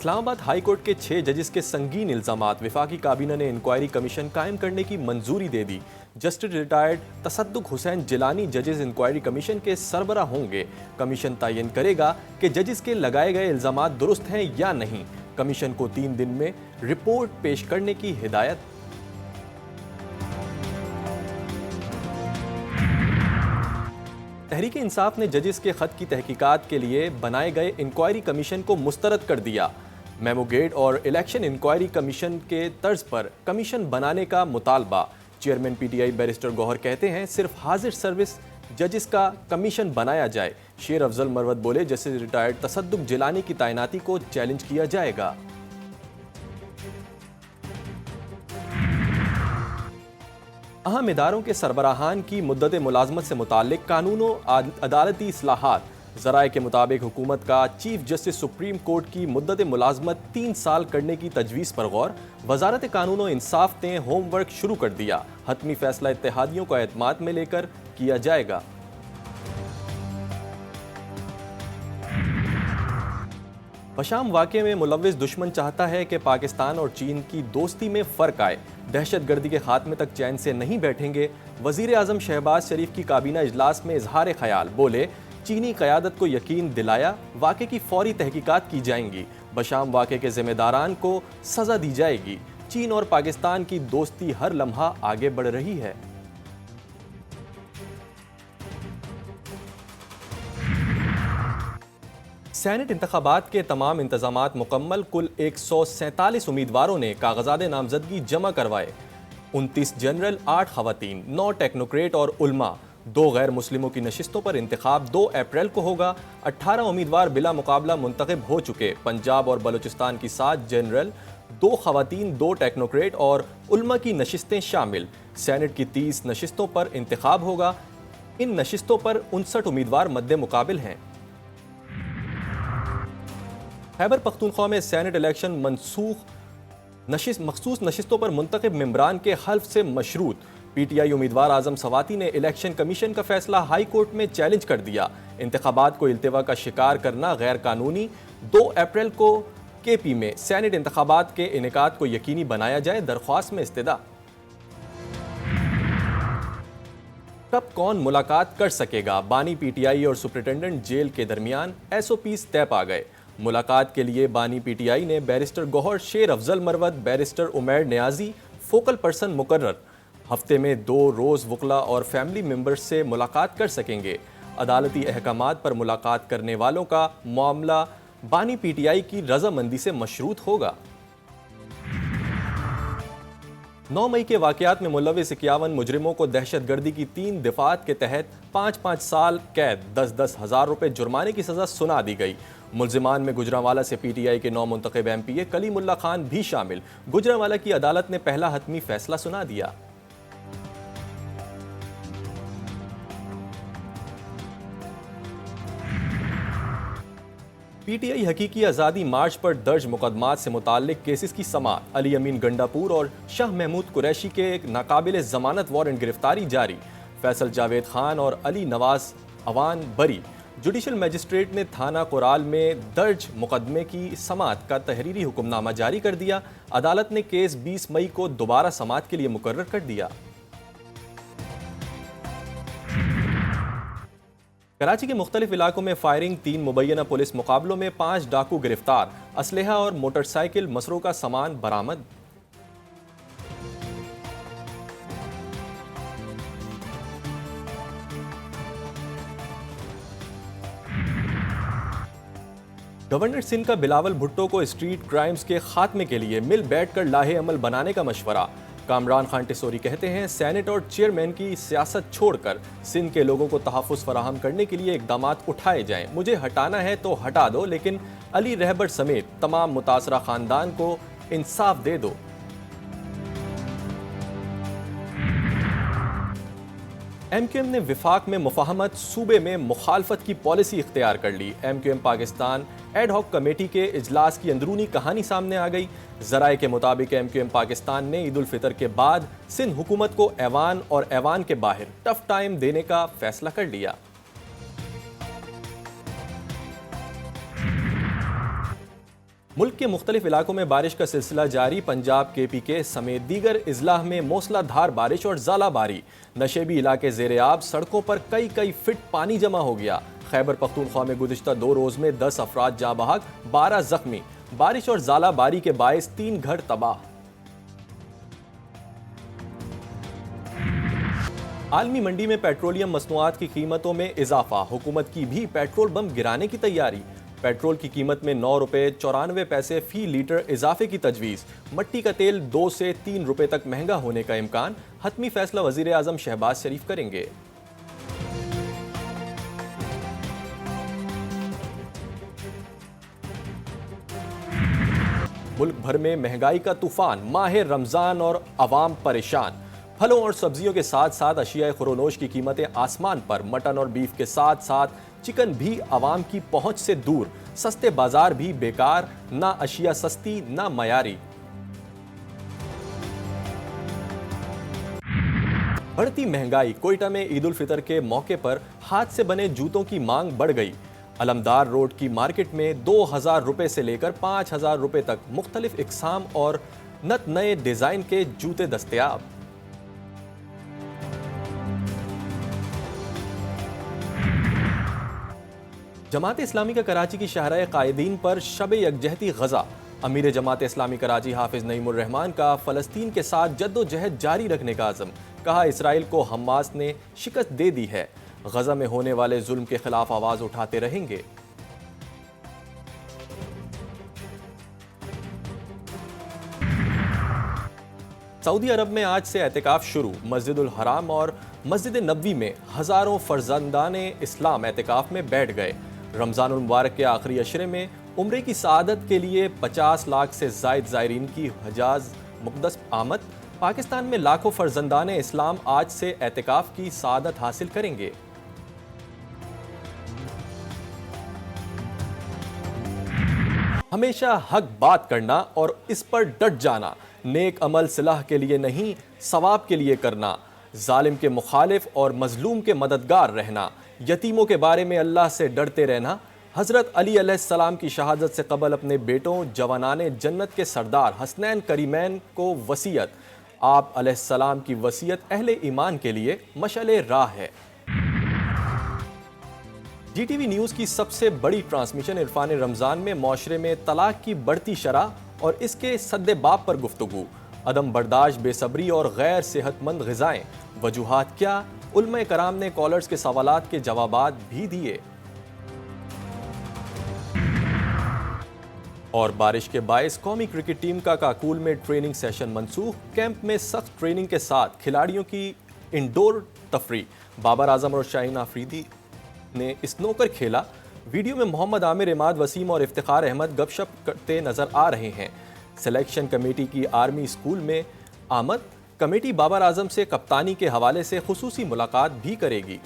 Islamabad high court के 6 जजेस के संगीन इल्जामात। वफाकी काबीना ने इंक्वायरी कमीशन कायम करने की मंजूरी दे दी। जस्टिस रिटायर्ड तसद्दुक हुसैन जिलानी जजेस इंक्वायरी कमीशन के सरबरा होंगे। कमीशन तयन करेगा कि जजेस के लगाए गए इल्जामात दुरुस्त हैं या नहीं। कमीशन को 3 दिन में रिपोर्ट पेश करने की हिदायत। तहरीक इंसाफ ने जजेस के खत की तहकीकात के लिए बनाए गए इंक्वायरी कमीशन को मुस्तरद कर दिया। मेमोगेट और इलेक्शन इंक्वायरी कमीशन के तर्ज पर कमीशन बनाने का मुतालबा। चेयरमैन पीटीआई बैरिस्टर गौहर कहते हैं सिर्फ हाजिर सर्विस जजेस का कमीशन बनाया जाए। शेर अफजल मरवत बोले जस्टिस रिटायर्ड तसद्दुक जिलानी की तैनाती को चैलेंज किया जाएगा। अहम इदारों के सरबराहान की मुद्दत मुलाजमत से मुताल्लिक कानूनों अदालती इस्लाहात। ज़राए के मुताबिक हुकूमत का चीफ जस्टिस सुप्रीम कोर्ट की मुद्दत मुलाजमत 3 साल करने की तजवीज़ पर गौर। वजारत कानून और इंसाफ ने होमवर्क शुरू कर दिया। हतमी फैसला इत्तेहादियों को एतमाद में लेकर किया जाएगा। बशाम वाक़े में मुलव्विस दुश्मन चाहता है कि पाकिस्तान और चीन की दोस्ती में फ़र्क आए। दहशतगर्दी के खात्मे तक चैन से नहीं बैठेंगे। वज़ीर आज़म शहबाज शरीफ की काबीना इजलास में इजहार ख्याल। बोले चीनी क़यादत को यकीन दिलाया वाक़े की फ़ौरी तहकीकात की जाएंगी। बशाम वाक़े के ज़िम्मेदारान को सज़ा दी जाएगी। चीन और पाकिस्तान की दोस्ती हर लम्हा आगे बढ़ रही है। सेनेट इंतखाबात के तमाम इंतजामात मुकम्मल। कुल 147 उम्मीदवारों ने कागजात नामजदगी जमा करवाए। 29 जनरल, 8 खवातीन, 9 टेक्नोक्रेट और उल्मा। 2 गैर मुस्लिमों की नशिस्तों पर इंतखाब 2 अप्रैल को होगा। 18 उम्मीदवार बिला मुकाबला मुंतखब हो चुके। पंजाब और बलूचिस्तान की 7 जनरल, 2 खवातीन, 2 टेक्नोक्रेट और उल्मा की नशिस्तें शामिल। सेनेट की 30 नशिस्तों पर इंतखाब होगा। इन नशिस्तों पर 59 उम्मीदवार मद्दे मुकाबिल हैं। खैबर पख्तूनख्वा में सेनेट इलेक्शन मखसूस नशिस्तों पर मुंतखब मेंबरान के हल्फ से मशरूत। पीटीआई उम्मीदवार आजम सवाती ने इलेक्शन कमीशन का फैसला हाई कोर्ट में चैलेंज कर दिया। इंतखाबात को इल्तिवा का शिकार करना गैर कानूनी। 2 अप्रैल को केपी में सेनेट इंतखाबात के इनेकाद को यकीनी बनाया जाए। दरख्वास्त में इस्तदा। कब कौन मुलाकात कर सकेगा? बानी पीटीआई और सुपरिटेंडेंट जेल के दरमियान SOPs तय पा गए। मुलाकात के लिए बानी पीटीआई ने barrister Gohar, Sher Afzal Marwat, barrister Umair Niazi focal person मुकर्रर। हफ्ते में 2 रोज़ वकला और फैमिली मेम्बर्स से मुलाकात कर सकेंगे। अदालती अहकामात पर मुलाकात करने वालों का मामला बानी पीटीआई की रजामंदी से मशरूत होगा। 9 मई के वाक़यात में मुलव्विस 51 मुजरिमों को दहशतगर्दी की 3 दफ़ात के तहत 5-5 साल कैद, 10-10 हज़ार रुपये जुर्माने की सज़ा सुना दी गई। मुलजिमान में गुजरांवाला से पीटीआई के 9 मुंतखब MPA कलीमुल्ला खान भी शामिल। गुजरांवाला की अदालत ने पहला हतमी फैसला सुना दिया। पीटीआई हकीकी आज़ादी मार्च पर दर्ज मुकदमात से मुताल्लिक केसेस की समाअत। अली अमीन गंडापुर और शाह महमूद कुरैशी के एक नाकाबिल ज़मानत वारंट गिरफ्तारी जारी। फैसल जावेद खान और अली नवाज अवान बरी। जुडिशल मजिस्ट्रेट ने थाना कोराल में दर्ज मुकदमे की समाअत का तहरीरी हुक्मनामा जारी कर दिया। अदालत ने केस 20 मई को दोबारा समाअत के लिए मुकर्रर कर दिया। कराची के मुख्तलिफ इलाकों में फायरिंग, 3 मुबैना पुलिस मुकाबलों में 5 डाकू गिरफ्तार। असलहा और मोटरसाइकिल मसरूका सामान बरामद। गवर्नर सिंध का बिलावल भुट्टो को स्ट्रीट क्राइम्स के खात्मे के लिए मिल बैठकर लाहे अमल बनाने का मशवरा। कामरान खान टिसोरी कहते हैं सेनेट और चेयरमैन की सियासत छोड़कर सिंध के लोगों को तहफ़्फ़ुज़ फराहम करने के लिए इक़दामात उठाए जाएं। मुझे हटाना है तो हटा दो, लेकिन अली रहबर समेत तमाम मुतासरा ख़ानदान को इंसाफ दे दो। MQM ने विफाक में मुफाहमत, सूबे में मुखालफत की पॉलिसी इख्तियार कर ली। MQM Pakistan ad hoc committee के इजलास की अंदरूनी कहानी सामने आ गई। ज़राए के मुताबिक MQM पाकिस्तान ने ईद उल फितर के बाद सिंध हुकूमत को ऐवान और ऐवान के बाहर टफ टाइम देने का फैसला कर लिया। मुल्क के मुख्तलिफ इलाकों में बारिश का सिलसिला जारी। पंजाब, KPK समेत दीगर इजलाह में मूसलाधार बारिश और ज़ालाबारी। नशेबी इलाके ज़ेरे-आब, सड़कों पर कई फिट पानी जमा हो गया। खैबर पख्तूनख्वा में गुज़िश्ता 2 रोज़ में 10 अफराद जाँ बहक, 12 जख्मी। बारिश और ज़ालाबारी के बायस 3 घर तबाह। आलमी मंडी में पेट्रोलियम मसनूआत की कीमतों में इजाफा। हुकूमत की भी पेट्रोल बम गिराने की तैयारी। पेट्रोल की कीमत में 9 रुपये 94 पैसे फी लीटर इजाफे की तजवीज़। मट्टी का तेल 2 से 3 रुपये तक महंगा होने का इम्कान। हतमी फैसला वज़ीर आज़म शहबाज शरीफ करेंगे। मुल्क भर में महंगाई का तूफान। माह रमज़ान और अवाम परेशान। फलों और सब्जियों के साथ साथ अशिया खुरोनोश की कीमतें आसमान पर। मटन और बीफ के साथ साथ चिकन भी आवाम की पहुंच से दूर। सस्ते बाजार भी बेकार। ना अशिया सस्ती ना मयारी। बढ़ती महंगाई। कोयटा में ईद उल फितर के मौके पर हाथ से बने जूतों की मांग बढ़ गई। अलमदार रोड की मार्केट में 2000 रुपए से लेकर 5000 रुपए तक मुख्तलिफ इकसाम और नत नए डिजाइन के जूते दस्तयाब। जमात इस्लामी का कराची की शाहराह कायदीन पर शब यकजहती गजा। अमीर जमात इस्लामी कराची हाफिज नईमुर रहमान का फ़लस्तीन के साथ जद्दोजहद जारी रखने का अज़म। कहा, इसराइल को हमास ने शिकस्त दे दी है। गजा में होने वाले जुल्म के खिलाफ आवाज उठाते रहेंगे। सऊदी अरब में आज से एतिकाफ शुरू। मस्जिदुल हराम और मस्जिद नबवी में हजारों फर्जंदाने इस्लाम एतिकाफ में बैठ गए। रमजानुल मुबारक के आखिरी अशरे में उम्रे की सआदत के लिए 50 लाख से जायद ज़ायरीन की हजाज मुक़द्दस आमद। पाकिस्तान में लाखों फर्जंदाने इस्लाम आज से एतिकाफ की सआदत हासिल करेंगे। हमेशा हक बात करना और इस पर डट जाना। नेक अमल सलाह के लिए नहीं, सवाब के लिए करना। जालिम के मुखालिफ और मजलूम के मददगार रहना। यतीमों के बारे में अल्लाह से डरते रहना। हज़रत अली अलैहिस्सलाम की शहादत से कबल अपने बेटों जवानाने जन्नत के सरदार हसनैन करीमैन को वसीयत। आप अलैहिस्सलाम की वसीयत अहले ईमान के लिए मशअले राह है। GTV न्यूज़ की सबसे बड़ी ट्रांसमिशन इरफान रमज़ान में मौशरे में तलाक की बढ़ती शरह और इसके सद्दे-बाब पर गुफ्तगू। अदम बर्दाश्त, बेसब्री और गैर सेहतमंद ग़िज़ाएँ। वजूहात क्या? उलमा कराम ने कॉलर्स के सवालात के जवाबात भी दिए। और बारिश के बायस कौमी क्रिकेट टीम का काकुल में ट्रेनिंग सेशन मनसूख। कैंप में सख्त ट्रेनिंग के साथ खिलाड़ियों की इंडोर तफरी। बाबर आजम और शाहीन आफरीदी ने स्नोकर खेला। वीडियो में मोहम्मद आमिर, इमाद वसीम और इफ्तिखार अहमद गपशप करते नजर आ रहे हैं। सिलेक्शन कमेटी की आर्मी स्कूल में आमद। कमेटी बाबर आजम से कप्तानी के हवाले से खुसूसी मुलाकात भी करेगी।